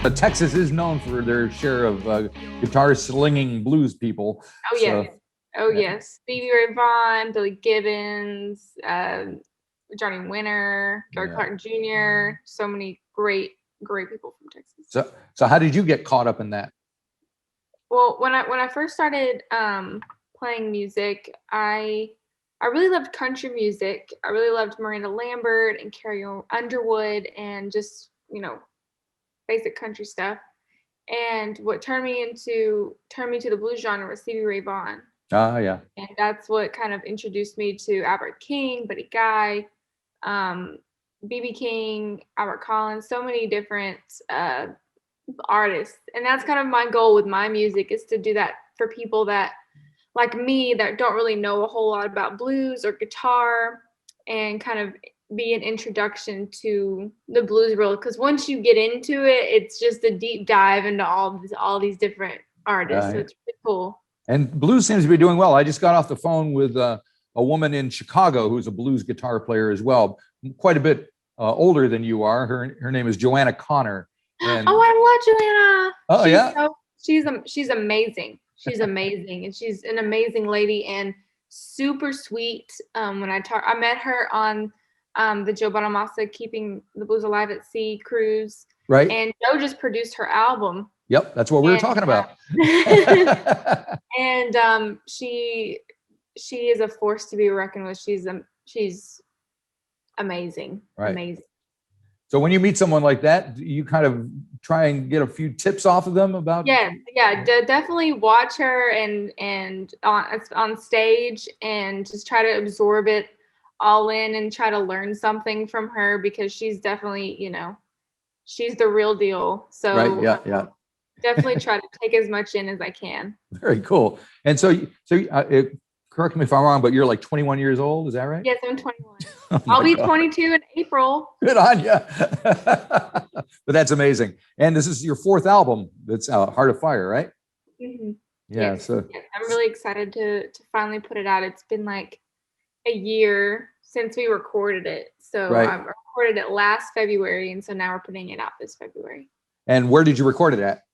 Texas is known for their share of guitar slinging blues people. Oh yes, yes. Stevie Ray Vaughan, Billy Gibbons, Johnny Winter, Gary Clark Jr. So many great people from Texas. So how did you get caught up in that? Well, when I first started playing music, I really loved country music. I really loved Miranda Lambert and Carrie Underwood and just, basic country stuff. And what turned me to the blues genre was Stevie Ray Vaughan. Yeah. And that's what kind of introduced me to Albert King, Buddy Guy, B.B. King, Albert Collins, so many different artists. And that's kind of my goal with my music, is to do that for people that, like me, that don't really know a whole lot about blues or guitar, and kind of be an introduction to the blues world. Because once you get into it, it's just a deep dive into all these different artists. So it's pretty cool. And blues seems to be doing well. I just got off the phone with a woman in Chicago who's a blues guitar player as well, quite a bit older than you are. Her name is Joanna Connor. And I love Joanna. Oh, she's amazing. She's amazing, and she's an amazing lady and super sweet. When I met her on the Joe Bonamassa Keeping the Blues Alive at Sea cruise. Right. And Joe just produced her album. Yep, that's what we were talking about. And she is a force to be reckoned with. She's amazing. Right. Amazing. So when you meet someone like that, you kind of try and get a few tips off of them about. Yeah, definitely watch her and on stage, and just try to absorb it all in and try to learn something from her, because she's definitely, she's the real deal. So right, yeah. Definitely try to take as much in as I can. Very cool. And so correct me if I'm wrong, but you're like 21 years old, is that right? Yes, I'm 21. I'll be 22 in April. Good on you. But that's amazing. And this is your fourth album that's Heart of Fire, right? Mm-hmm. Yeah. Yes. So yes, I'm really excited to finally put it out. It's been like a year since we recorded it. So I recorded it last February, and so now we're putting it out this February. And where did you record it at?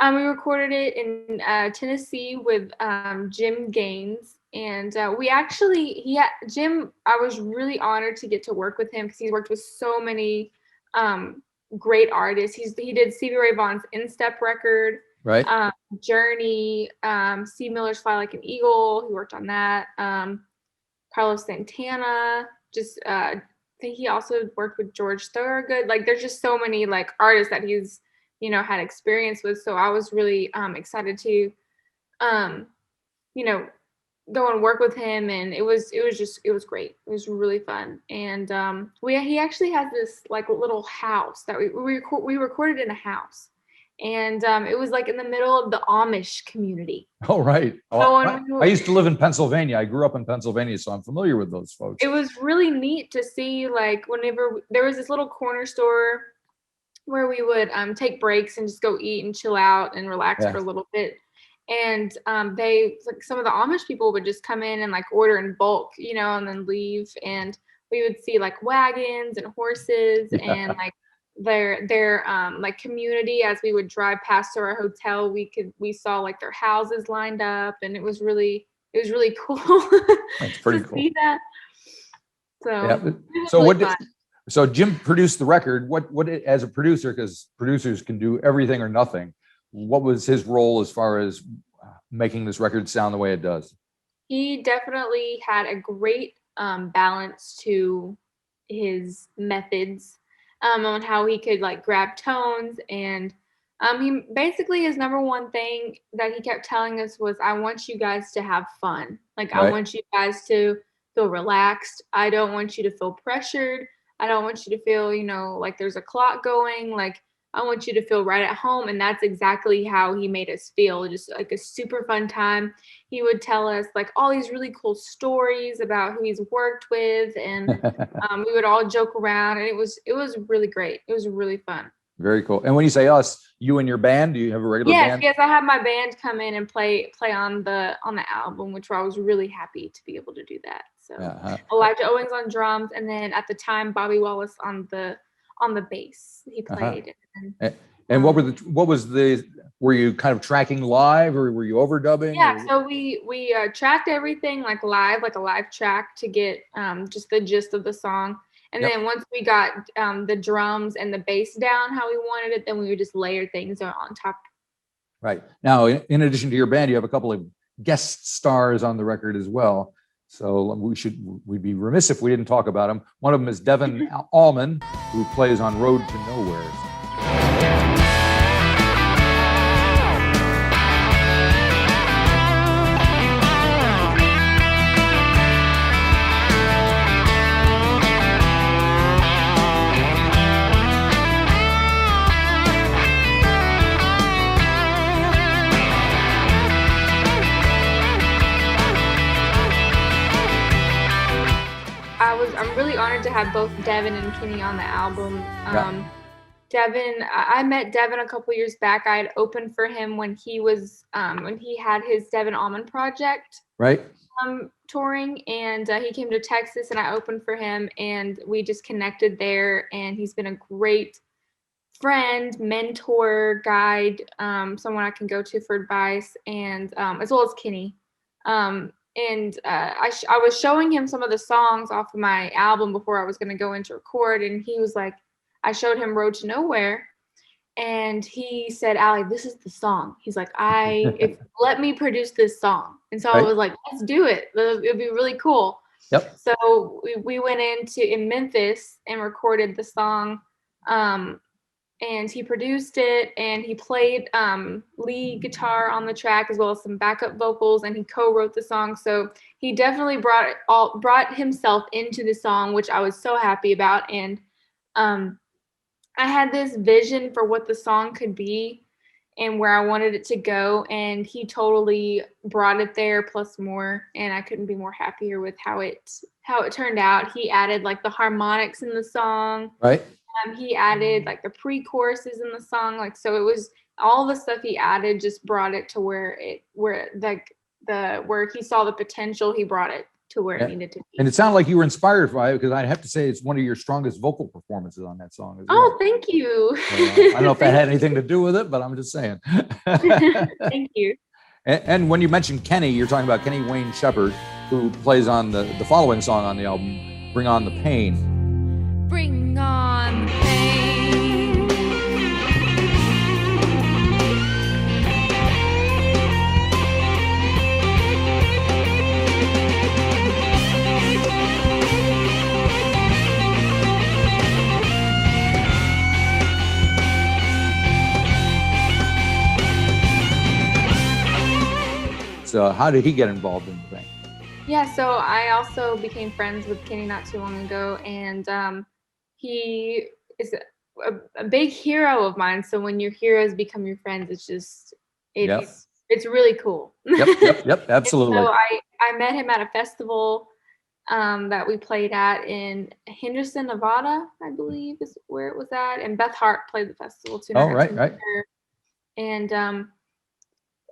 We recorded it in Tennessee with Jim Gaines, and Jim. I was really honored to get to work with him, because he's worked with so many great artists. He did Stevie Ray Vaughan's Instep record, right? Journey, C. Miller's Fly Like an Eagle. He worked on that. Carlos Santana. I think he also worked with George Thorogood. Like, there's just so many like artists that he's had experience with. So I was really excited to go and work with him, and it was great. It was really fun. And he actually has this like little house that we recorded in a house, and it was like in the middle of the Amish community. Oh, right. I used to live in Pennsylvania. I grew up in Pennsylvania, so I'm familiar with those folks. It was really neat to see, like, whenever there was this little corner store where we would take breaks and just go eat and chill out and relax for a little bit. And they, like, some of the Amish people would just come in and like order in bulk, and then leave. And we would see like wagons and horses and like their like community. As we would drive past our hotel, we saw like their houses lined up, and it was really cool. That's pretty cool. See that. So so Jim produced the record. What as a producer, because producers can do everything or nothing, what was his role as far as making this record sound the way it does? He definitely had a great balance to his methods on how he could like grab tones. And he basically, his number one thing that he kept telling us was, I want you guys to have fun. Like, I want you guys to feel relaxed. I don't want you to feel pressured. I don't want you to feel, like there's a clock going. Like, I want you to feel right at home. And that's exactly how he made us feel. Just like a super fun time. He would tell us like all these really cool stories about who he's worked with. And we would all joke around, and it was really great. It was really fun. Very cool. And when you say us, you and your band, do you have a regular band? Yes, I have my band come in and play on the album, which I was really happy to be able to do that. So Elijah Owens on drums, and then at the time Bobby Wallace on the bass. He played. And were you kind of tracking live, or were you overdubbing? Yeah, so we tracked everything like live, like a live track to get just the gist of the song. And then once we got the drums and the bass down how we wanted it, then we would just layer things on top. Right. Now, in addition to your band, you have a couple of guest stars on the record as well. So we'd be remiss if we didn't talk about them. One of them is Devin Allman, who plays on Road to Nowhere. I'm really honored to have both Devin and Kenny on the album. Devin, I met Devin a couple years back. I had opened for him when he had his Devin Allman project, right? Touring, and he came to Texas, and I opened for him, and we just connected there. And he's been a great friend, mentor, guide, someone I can go to for advice, and as well as Kenny. I was showing him some of the songs off of my album before I was going to go into record, and he was like, I showed him Road to Nowhere, and he said, Ally, this is the song. He's like, let me produce this song. And so I was like, let's do it. It'd be really cool. Yep. So we went in Memphis and recorded the song, and he produced it, and he played lead guitar on the track as well as some backup vocals, and he co-wrote the song. So he definitely brought himself into the song, which I was so happy about. And I had this vision for what the song could be and where I wanted it to go, and he totally brought it there plus more, and I couldn't be more happier with how it turned out. He added like the harmonics in the song. Right. He added like the pre-choruses in the song, like, so it was all the stuff he added just brought it to where he saw the potential. He brought it to where it needed to be. And it sounded like you were inspired by it, because I have to say it's one of your strongest vocal performances on that song as well. Oh, thank you. I don't know if that had anything to do with it, but I'm just saying. Thank you. And when you mentioned Kenny, you're talking about Kenny Wayne Shepherd, who plays on the following song on the album, Bring On the Pain. Bring on the pain. So how did he get involved in the thing? Yeah, so I also became friends with Kenny not too long ago, and he is a big hero of mine. So when your heroes become your friends, it's really cool. Yep, absolutely. So I met him at a festival that we played at in Henderson, Nevada, I believe is where it was at. And Beth Hart played the festival too. Oh, right.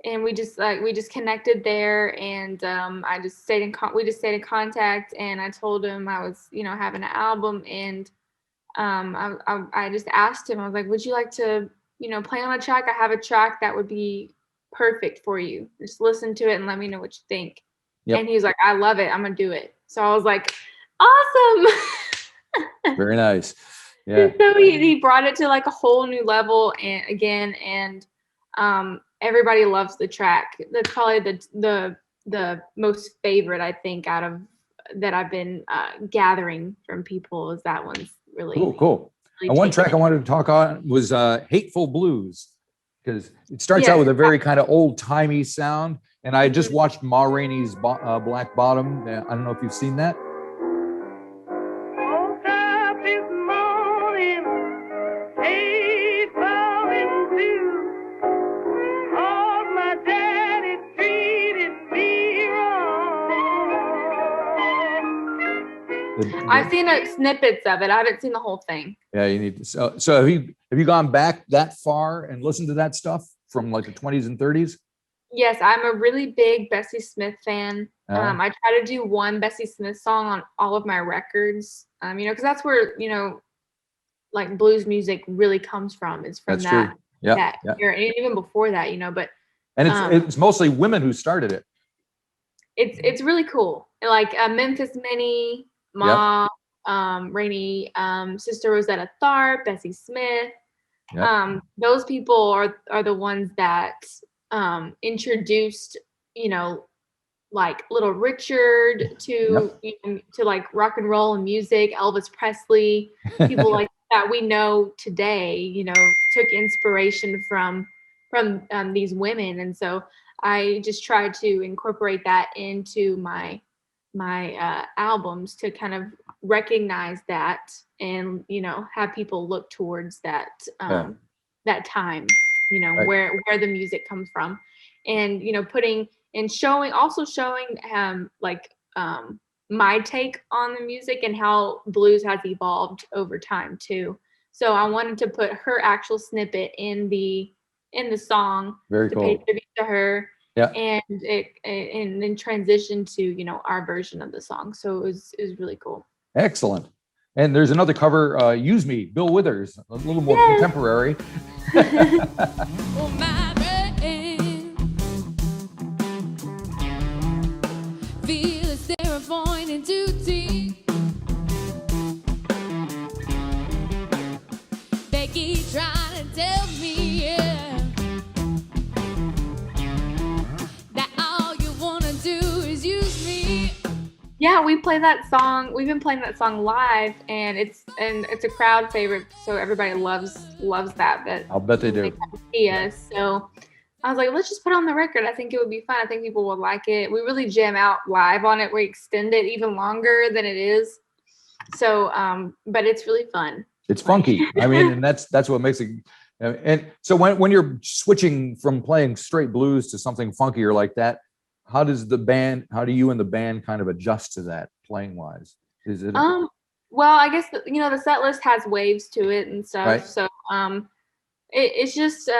And we just connected there, and we just stayed in contact. And I told him I was having an album, and I just asked him, I was like, would you like to play on a track? I have a track that would be perfect for you. Just listen to it and let me know what you think. Yep. And he was like, I love it. I'm gonna do it. So I was like, awesome. Very nice. Yeah. So he brought it to like a whole new level, and everybody loves the track. That's probably the most favorite, I think, out of that I've been gathering from people, is that one's really cool. Really and one track I wanted to talk on was Hateful Blues, because it starts out with a very kind of old timey sound. And I just watched Ma Rainey's Black Bottom. I don't know if you've seen that. I've seen snippets of it. I haven't seen the whole thing. Yeah, you need to. So have you gone back that far and listened to that stuff from like the 20s and 30s? Yes, I'm a really big Bessie Smith fan. I try to do one Bessie Smith song on all of my records. Because that's where like blues music really comes from. It's from that that era, and even before that, but and it's mostly women who started it. It's really cool. Like Memphis Minnie, Ma, Rainey, Sister Rosetta Tharpe, Bessie Smith. Those people are the ones that introduced, like Little Richard to like rock and roll and music, Elvis Presley, people like that we know today, took inspiration from these women. And so I just try to incorporate that into my albums to kind of recognize that and, have people look towards that, that time, where the music comes from, and, putting and showing like my take on the music and how blues has evolved over time too. So I wanted to put her actual snippet in the song Very to cool. pay tribute to her. Yeah. And then transition to, our version of the song. So it was really cool. Excellent. And there's another cover, Use Me, Bill Withers, a little more contemporary. Oh, my brain feels they're pointing too deep. They keep trying to tell me, that all you want to do is use me. Yeah, we play that song. We've been playing that song live, and it's a crowd favorite. So everybody loves that. But I'll bet they do. They come to see us. So I was like, let's just put it on the record. I think it would be fun. I think people would like it. We really jam out live on it. We extend it even longer than it is. So, but it's really fun. It's funky. I mean, and that's what makes it. And so when you're switching from playing straight blues to something funkier like that, how do you and the band kind of adjust to that playing wise? Is it? Well, I guess the set list has waves to it and stuff. Right. So it's just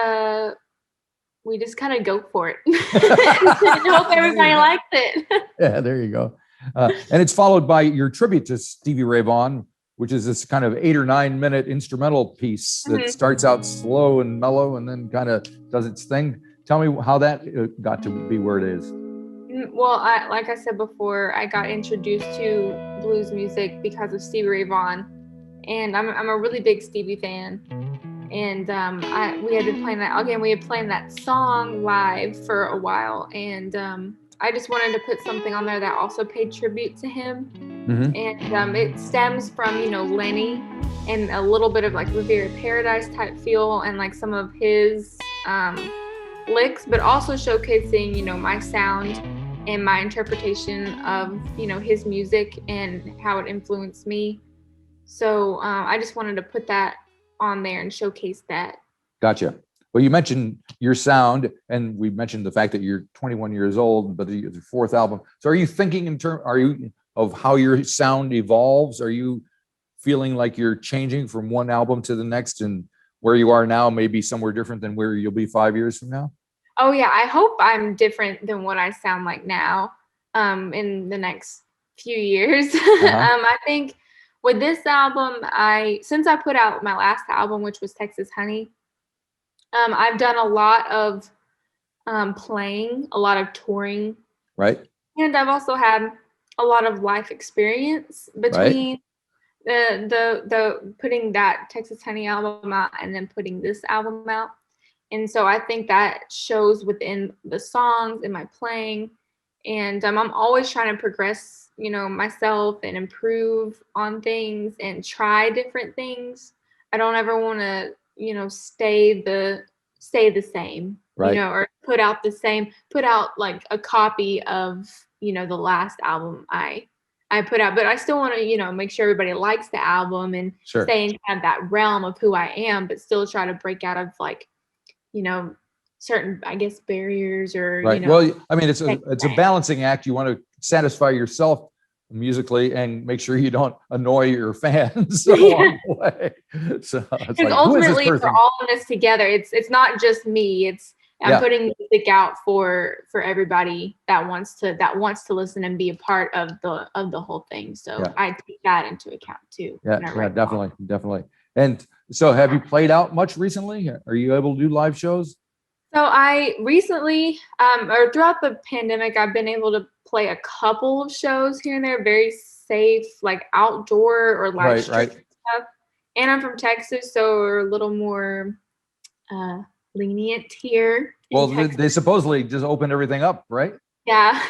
we just kind of go for it and hope everybody likes it. Yeah, there you go. And it's followed by your tribute to Stevie Ray Vaughan, which is this kind of 8 or 9 minute instrumental piece that starts out slow and mellow and then kind of does its thing. Tell me how that got to be where it is. Well, like I said before, I got introduced to blues music because of Stevie Ray Vaughan, and I'm a really big Stevie fan. And we had been playing that again. We had played that song live for a while, and I just wanted to put something on there that also paid tribute to him. And it stems from Lenny and a little bit of like Riviera Paradise type feel and like some of his licks, but also showcasing my sound and my interpretation of his music and how it influenced me. So I just wanted to put that on there and showcase that. Gotcha. Well, you mentioned your sound, and we mentioned the fact that you're 21 years old, but it's your 4th album. So are you thinking of how your sound evolves? Are you feeling like you're changing from one album to the next, and where you are now may be somewhere different than where you'll be 5 years from now? Oh yeah, I hope I'm different than what I sound like now in the next few years. I think with this album, since I put out my last album, which was Texas Honey, I've done a lot of playing, a lot of touring. Right. And I've also had a lot of life experience between the putting that Texas Honey album out and then putting this album out. And so I think that shows within the songs and my playing. And I'm always trying to progress, myself and improve on things and try different things. I don't ever want to, stay the same, right. Or put out like a copy of, the last album I put out. But I still want to, make sure everybody likes the album and stay in kind of that realm of who I am, but still try to break out of like, certain, I guess, barriers or, right. Well, I mean, it's a balancing act. You want to satisfy yourself musically and make sure you don't annoy your fans along the way. So it's like, ultimately we're all in this together. It's not just me. I'm putting music out for everybody that wants to listen and be a part of the whole thing. So I take that into account too. Yeah, definitely. And so have you played out much recently? Are you able to do live shows? So I recently, or throughout the pandemic, I've been able to play a couple of shows here and there, very safe, like outdoor or live stream stuff. And I'm from Texas, so we're a little more lenient here. Well, they supposedly just opened everything up, right? Yeah.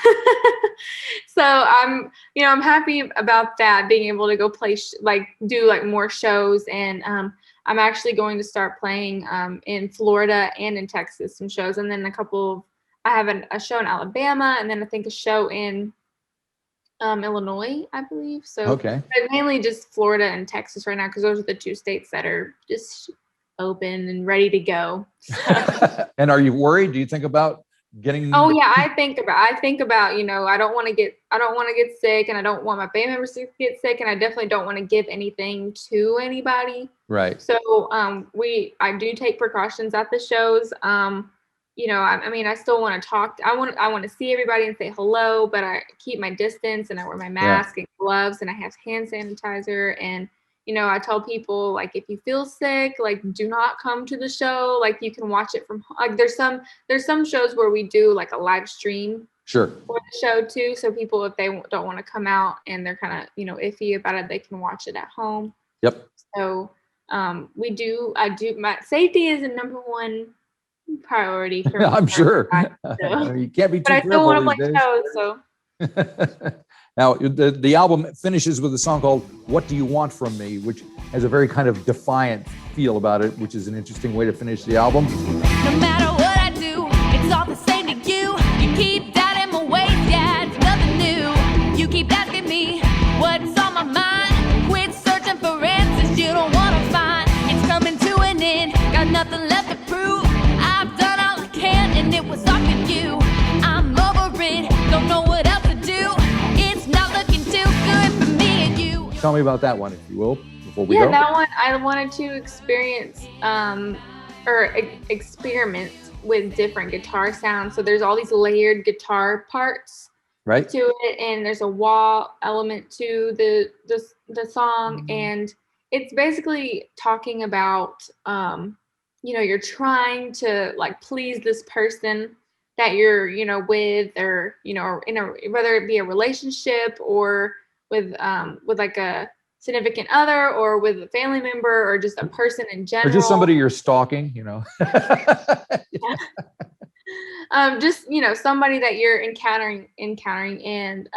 So I'm happy about that, being able to go play, do like more shows. And I'm actually going to start playing in Florida and in Texas, some shows. And then I have a show in Alabama, and then I think a show in Illinois, I believe. So okay. But mainly just Florida and Texas right now, because those are the two states that are just open and ready to go. And are you worried? Do you think about getting? Oh yeah, I think about I don't want to get sick, and I don't want my band members to get sick, and I definitely don't want to give anything to anybody. Right. So I do take precautions at the shows. I still want to talk. I want to see everybody and say hello, but I keep my distance, and I wear my mask and gloves, and I have hand sanitizer. And I tell people, like, if you feel sick, like, do not come to the show. Like, you can watch it from, like, there's some shows where we do like a live stream for the show too. So people, if they don't want to come out and they're kind of iffy about it, they can watch it at home. Yep. So my safety is a number one priority for me. I'm sure. So. You can't be too but I still want to play days. shows, so. Now, the album finishes with a song called What Do You Want From Me, which has a very kind of defiant feel about it, which is an interesting way to finish the album. No matter what I do, it's all the same to you. You keep doubting my ways, yeah, it's nothing new. You keep asking me what's on my mind. Quit searching for answers you don't want to find. It's coming to an end, got nothing left to prove. I've done all I can, and it was all for you. I'm over it, don't know what else to do. It's not looking too good for me and you. Tell me about that one, if you will, before we go. Yeah, that one, I wanted to experience experiment with different guitar sounds. So there's all these layered guitar parts to it, and there's a wah element to the song, and it's basically talking about you're trying to like please this person that you're with, or whether it be a relationship or with like a significant other, or with a family member, or just a person in general, or just somebody you're stalking, just somebody that you're encountering, and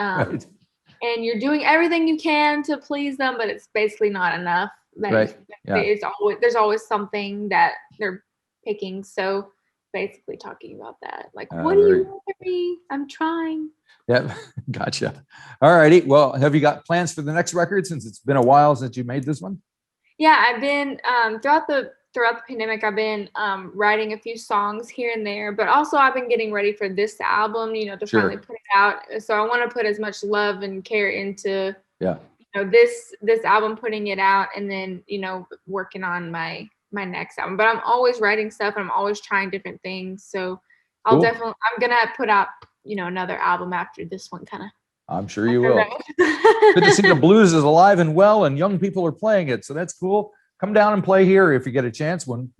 and you're doing everything you can to please them, but it's basically not enough. There's always something that they're picking. So basically talking about that, like, what do you want from me? I'm trying. Yeah, gotcha. All righty. Well, have you got plans for the next record, since it's been a while since you made this one? Yeah, I've been throughout the pandemic, I've been writing a few songs here and there, but also I've been getting ready for this album, to finally put it out. So I want to put as much love and care into this album, putting it out, and then working on my next album. But I'm always writing stuff, and I'm always trying different things. So I'm gonna put out another album after this one, kind of. I'm sure you will. Good to see the blues is alive and well, and young people are playing it, so that's cool. Come down and play here if you get a chance when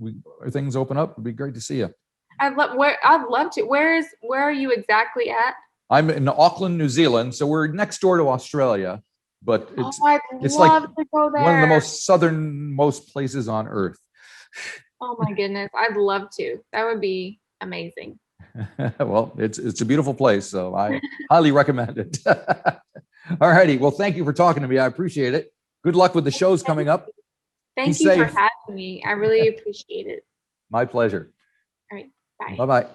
things open up. It'd be great to see you. I'd love to. Where are you exactly at? I'm in Auckland, New Zealand, so we're next door to Australia, but it's like to go there. One of the most southernmost places on earth. Oh my goodness, I'd love to. That would be amazing. Well, it's a beautiful place, so I highly recommend it. All righty. Well, thank you for talking to me. I appreciate it. Good luck with the shows coming up. Thank you for having me. I really appreciate it. My pleasure. All right. Bye. Bye-bye.